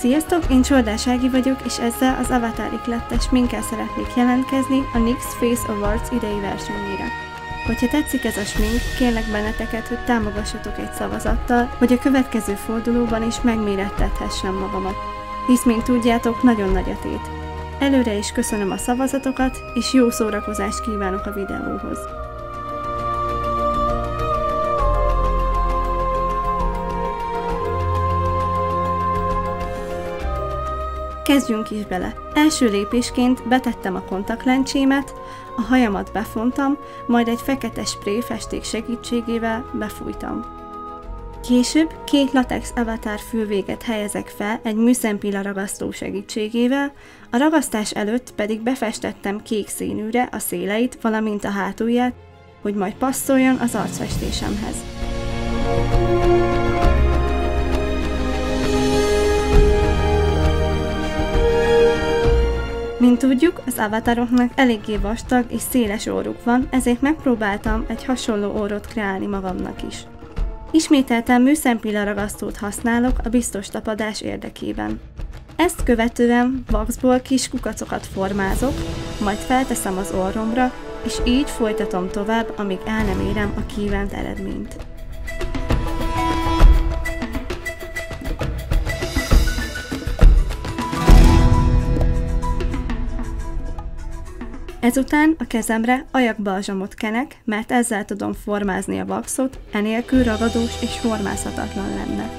Sziasztok, én Csordás Ági vagyok, és ezzel az Avatar iklettes sminkkel szeretnék jelentkezni a NYX Face Awards idei versenyére. Hogyha tetszik ez a smink, kérlek benneteket, hogy támogassatok egy szavazattal, hogy a következő fordulóban is megmérettethessem magamat. Hisz, mint tudjátok, nagyon nagy a tét. Előre is köszönöm a szavazatokat, és jó szórakozást kívánok a videóhoz. Kezdjünk is bele. Első lépésként betettem a kontaktlencsémet, a hajamat befontam, majd egy fekete spré festék segítségével befújtam. Később 2 latex avatar fülvéget helyezek fel egy műszempilla ragasztó segítségével, a ragasztás előtt pedig befestettem kék színűre a széleit, valamint a hátulját, hogy majd passzoljon az arcfestésemhez. Mint tudjuk, az avataroknak eléggé vastag és széles orruk van, ezért megpróbáltam egy hasonló orrot kreálni magamnak is. Ismételten műszempilla ragasztót használok a biztos tapadás érdekében. Ezt követően waxból kis kukacokat formázok, majd felteszem az orromra, és így folytatom tovább, amíg el nem érem a kívánt eredményt. Ezután a kezemre ajakbalzsamot kenek, mert ezzel tudom formázni a waxot, enélkül ragadós és formázhatatlan lenne.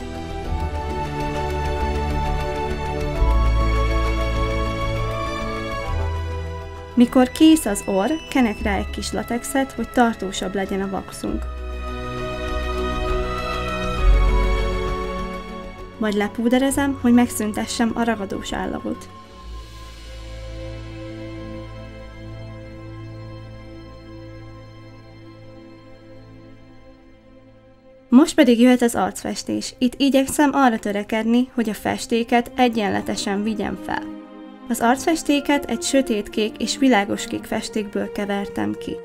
Mikor kész az orr, kenek rá egy kis latexet, hogy tartósabb legyen a waxunk. Majd lepúderezem, hogy megszüntessem a ragadós állagot. Most pedig jöhet az arcfestés. Itt igyekszem arra törekedni, hogy a festéket egyenletesen vigyem fel. Az arcfestéket egy sötétkék és világoskék festékből kevertem ki.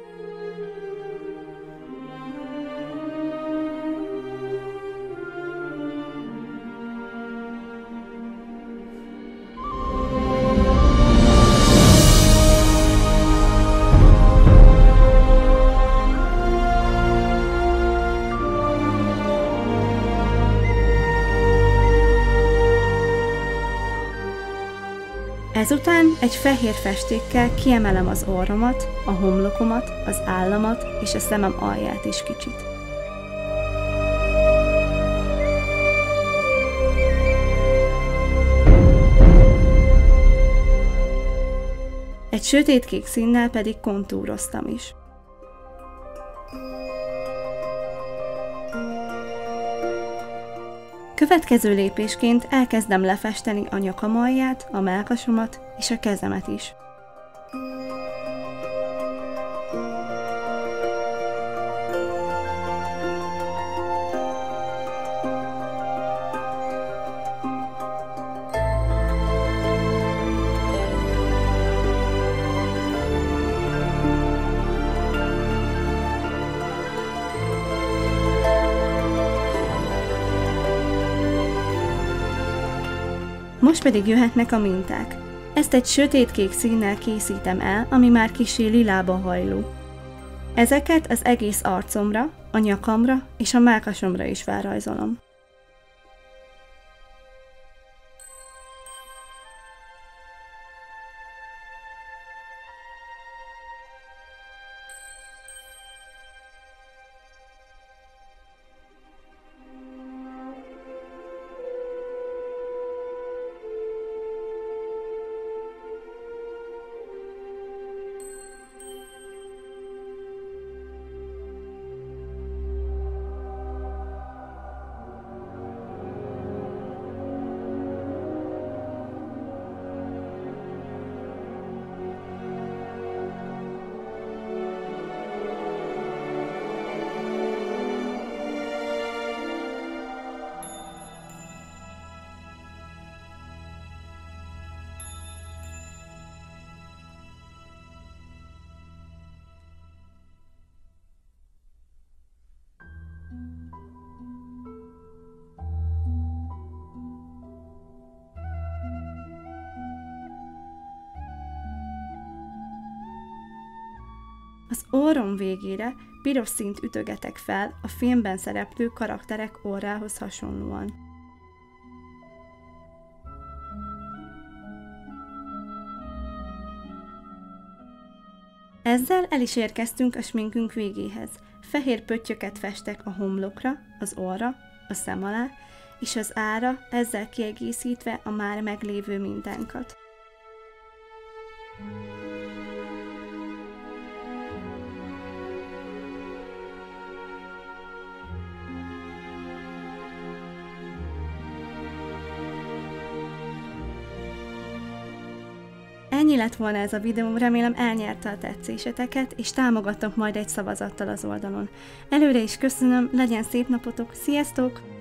Ezután egy fehér festékkel kiemelem az orromat, a homlokomat, az államat és a szemem alját is kicsit. Egy sötétkék színnel pedig kontúroztam is. Következő lépésként elkezdem lefesteni a nyakam alját, a mellkasomat és a kezemet is. Most pedig jöhetnek a minták. Ezt egy sötétkék színnel készítem el, ami már kissé lilába hajló. Ezeket az egész arcomra, a nyakamra és a mellkasomra is felrajzolom. Az orrom végére piros színt ütögetek fel a filmben szereplő karakterek orrához hasonlóan. Ezzel el is érkeztünk a sminkünk végéhez. Fehér pöttyöket festek a homlokra, az orra, a szem alá, és az ára, ezzel kiegészítve a már meglévő mintánkat. Ennyi lett volna ez a videó, remélem elnyerte a tetszéseteket, és támogattok majd egy szavazattal az oldalon. Előre is köszönöm, legyen szép napotok, sziasztok!